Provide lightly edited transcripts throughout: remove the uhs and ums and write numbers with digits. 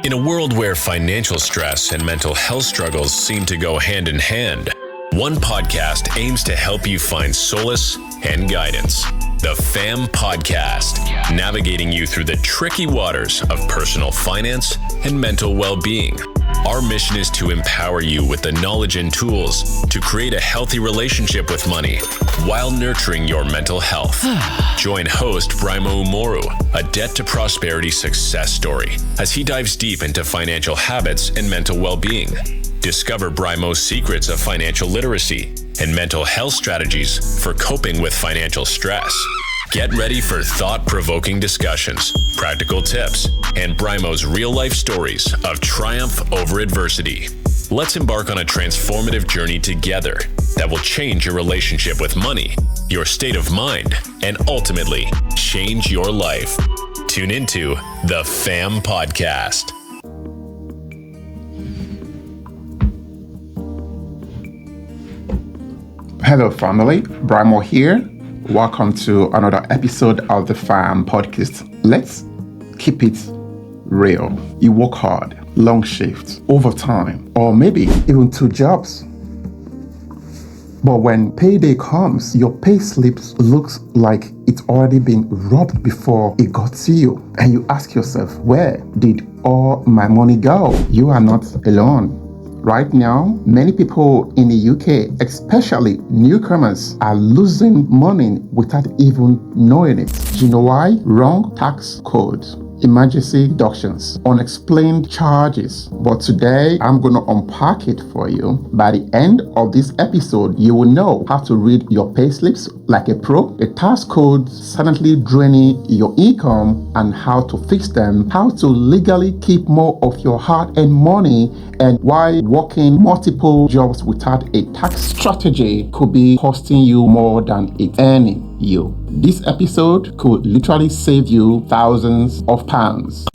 In a world where financial stress and mental health struggles seem to go hand in hand, one podcast aims to help you find solace and guidance. The FAM Podcast, navigating you through the tricky waters of personal finance and mental well-being. Our mission is to empower you with the knowledge and tools to create a healthy relationship with money while nurturing your mental health. Join host Braimoh, a debt to prosperity success story, as he dives deep into financial habits and mental well-being. Discover Braimoh's secrets of financial literacy and mental health strategies for coping with financial stress. Get ready for thought-provoking discussions, practical tips, and Braimoh's real-life stories of triumph over adversity. Let's embark on a transformative journey together that will change your relationship with money, your state of mind, and ultimately change your life. Tune into the FAM Podcast. Hello family, Braimoh here. Welcome to another episode of the FAM Podcast. Let's keep it real. You work hard, long shifts, overtime, or maybe even 2 jobs. But when payday comes, your payslip looks like it's already been robbed before it got to you. And you ask yourself, where did all my money go? You are not alone. Right now, many people in the UK, especially newcomers, are losing money without even knowing it. Do you know why? Wrong tax codes, emergency deductions, unexplained charges. But today, I'm going to unpack it for you. By the end of this episode, you will know how to read your payslips like a pro, the tax codes silently draining your income and how to fix them, how to legally keep more of your hard-earned money, and why working multiple jobs without a tax strategy could be costing you more than it's earning you. This episode could literally save you thousands of pounds.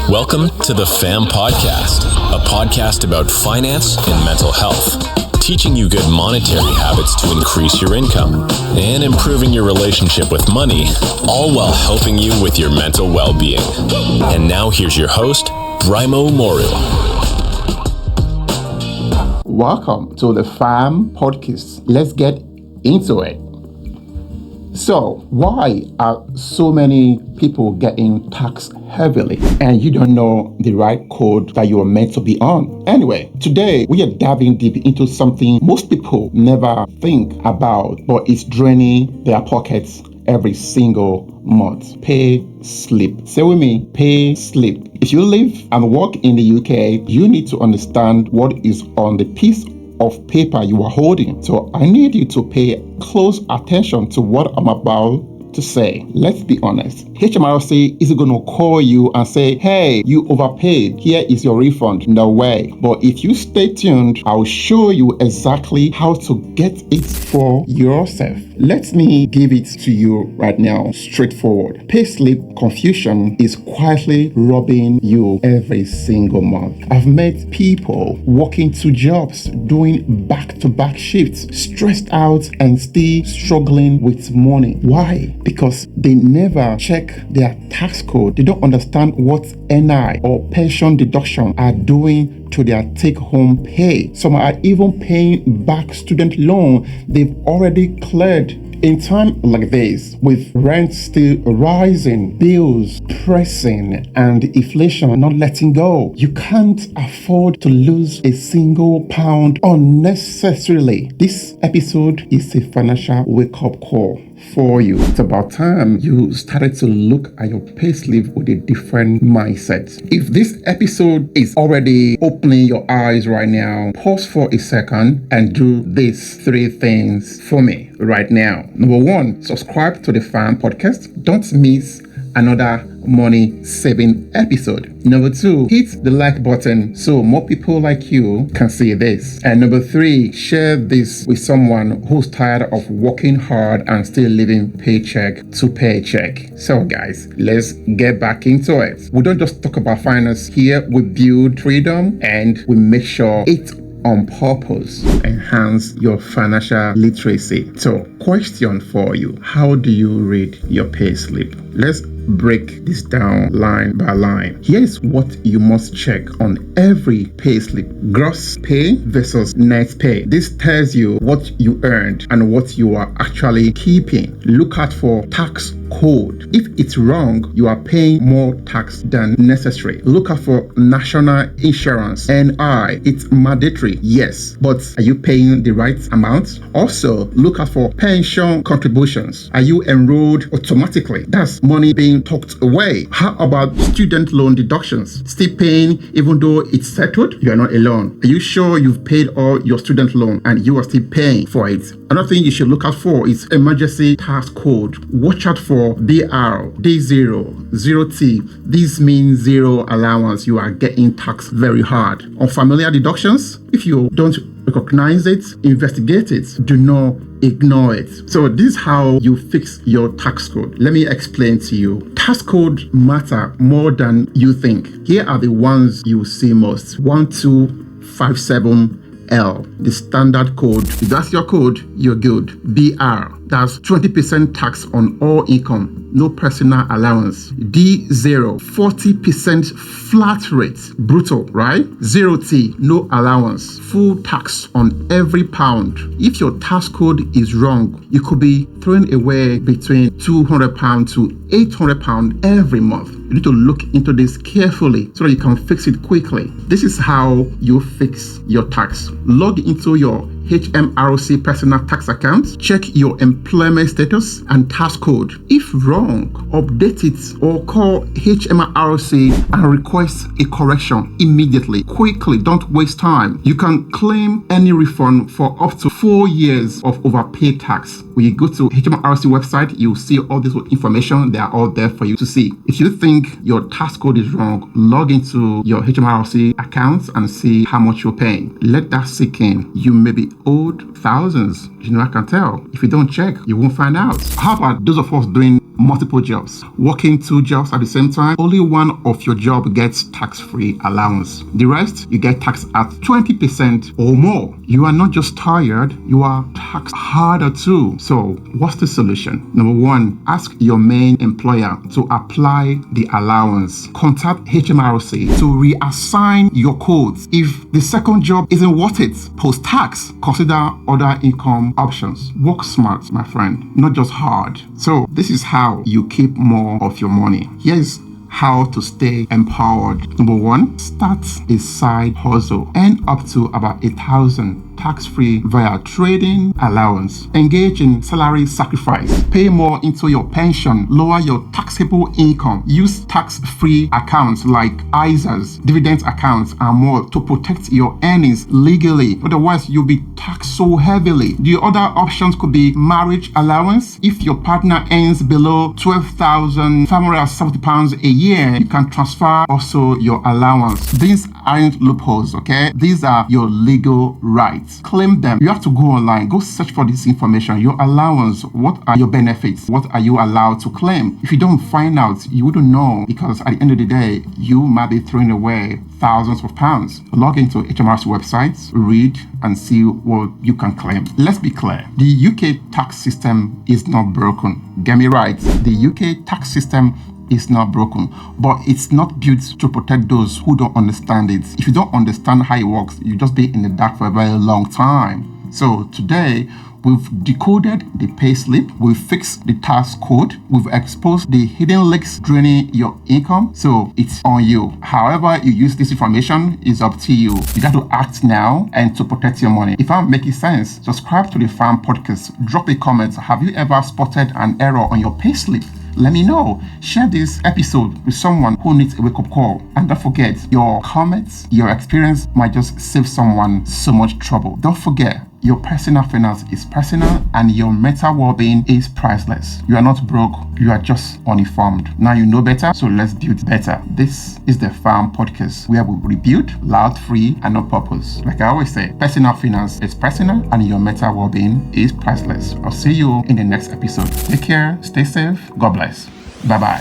Welcome to the FAM Podcast, a podcast about finance and mental health, teaching you good monetary habits to increase your income and improving your relationship with money, all while helping you with your mental well-being. And now here's your host, Braimoh. Welcome to the FAM Podcast. Let's get into it. So, why are so many people getting taxed heavily and you don't know the right code that you are meant to be on? Anyway, today we are diving deep into something most people never think about, but it's draining their pockets every single month. Pay slip. Say with me, pay slip. If you live and work in the UK, you need to understand what is on the piece of paper you are holding. So I need you to pay close attention to what I'm about to say. Let's be honest. HMRC is going to call you and say, hey, you overpaid. Here is your refund. No way. But if you stay tuned, I'll show you exactly how to get it for yourself. Let me give it to you right now, straightforward. Payslip confusion is quietly robbing you every single month. I've met people working 2 jobs, doing back-to-back shifts, stressed out and still struggling with money. Why? Because they never check their tax code. They don't understand what NI or pension deduction are doing to their take-home pay. Some are even paying back student loan they've already cleared. In time like this, with rent still rising, bills pressing, and inflation not letting go, you can't afford to lose a single pound unnecessarily. This episode is a financial wake-up call for you. It's about time you started to look at your payslip with a different mindset. If this episode is already opening your eyes right now, pause for a second and do these 3 things for me right now. Number 1, subscribe to the FAM Podcast. Don't miss another money saving episode. Number 2, hit the like button so more people like you can see this. And number 3, share this with someone who's tired of working hard and still living paycheck to paycheck. So guys, let's get back into it. We don't just talk about finance here, we build freedom and we make sure it on purpose enhance your financial literacy. So question for you. How do you read your payslip? Let's break this down line by line. Here is what you must check on every payslip: gross pay versus net pay. This tells you what you earned and what you are actually keeping. Look out for tax code. If it's wrong, you are paying more tax than necessary. Look out for national insurance, NI. It's mandatory, yes, but are you paying the right amount? Also, look out for pension contributions. Are you enrolled automatically? That's money being tucked away. How about student loan deductions? Still paying even though it's settled? You are not alone. Are you sure you've paid all your student loan and you are still paying for it? Another thing you should look out for is emergency tax code. Watch out for BR, D0, 0T. This means zero allowance. You are getting taxed very hard. Unfamiliar deductions, if you don't recognize it, investigate it. Do not ignore it. So this is how you fix your tax code. Let me explain to you. Tax code matter more than you think. Here are the ones you see most. 1257L, the standard code. If that's your code, you're good. BR, that's 20% tax on all income, no personal allowance. D0, 40% flat rate, brutal, right? 0T, no allowance, full tax on every pound. If your tax code is wrong, you could be throwing away between £200 to £800 every month. You need to look into this carefully so that you can fix it quickly. This is how you fix your tax. Log into your HMRC personal tax account, check your employment status and tax code. If wrong, update it or call HMRC and request a correction immediately. Quickly, don't waste time. You can claim any refund for up to 4 years of overpaid tax. When you go to HMRC website, you'll see all this information. They are all there for you to see. If you think your tax code is wrong, log into your HMRC account and see how much you're paying. Let that sink in. You may be owed thousands. I can tell. If you don't check, you won't find out. How about those of us doing multiple jobs, working 2 jobs at the same time? Only one of your job gets tax-free allowance. The rest, you get taxed at 20% or more. You are not just tired, you are taxed harder too. So what's the solution? Number 1, ask your main employer to apply the allowance. Contact HMRC to reassign your codes. If the second job isn't worth it post-tax, consider other income options. Work smart, my friend, not just hard. So this is how you keep more of your money. Here's how to stay empowered. Number 1, start a side hustle. Earn up to about 1,000 tax-free via trading allowance. Engage in salary sacrifice. Pay more into your pension. Lower your taxable income. Use tax-free accounts like ISAs, dividend accounts, and more to protect your earnings legally. Otherwise, you'll be taxed so heavily. The other options could be marriage allowance. If your partner earns below £12,570 a year, you can transfer also your allowance. These aren't loopholes, okay? These are your legal rights. Claim them. You have to go online, go search for this information. Your allowance, what are your benefits? What are you allowed to claim? If you don't find out, you wouldn't know, because at the end of the day, you might be throwing away thousands of pounds. Log into HMRC websites, read and see what you can claim. Let's be clear. The UK tax system is not broken. Get me right. The UK tax system is not broken, but it's not built to protect those who don't understand it. If you don't understand how it works, you just be in the dark for a very long time. So today, we've decoded the payslip, we've fixed the tax code, we've exposed the hidden leaks draining your income. So it's on you. However you use this information is up to you. You got to act now and to protect your money. If I'm making sense, subscribe to the Farm Podcast. Drop a comment. Have you ever spotted an error on your payslip? Let me know. Share this episode with someone who needs a wake-up call. And don't forget, your comments, your experience might just save someone so much trouble. Don't forget, your personal finance is personal and your mental well-being is priceless. You are not broke, you are just uninformed. Now you know better, so let's build better. This is the Farm Podcast, where we rebuild loud, free, and on purpose. Like I always say, personal finance is personal and your mental well-being is priceless. I'll see you in the next episode. Take care, stay safe, God bless. Bye-bye.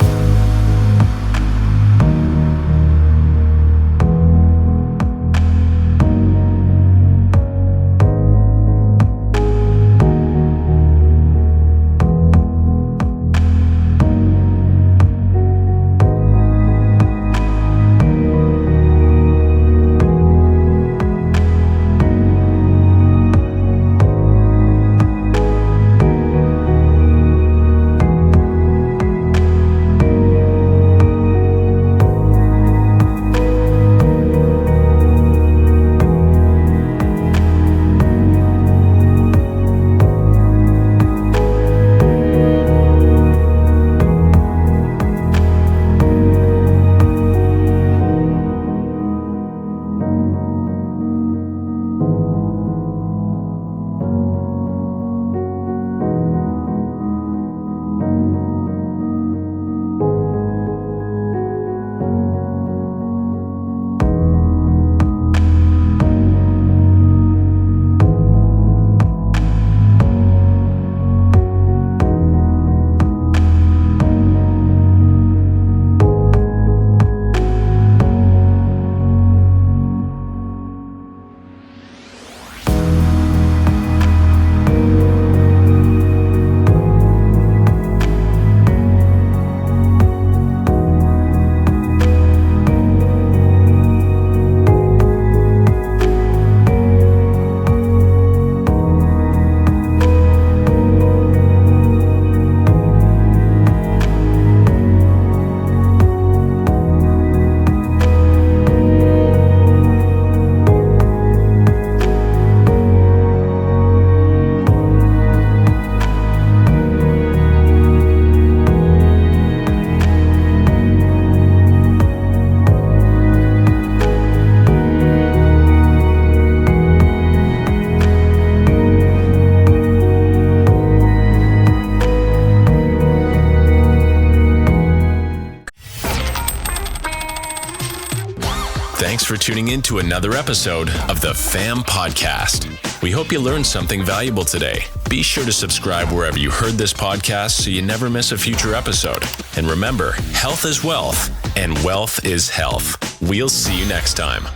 Thanks for tuning in to another episode of the FAM Podcast. We hope you learned something valuable today. Be sure to subscribe wherever you heard this podcast so you never miss a future episode. And remember, health is wealth, and wealth is health. We'll see you next time.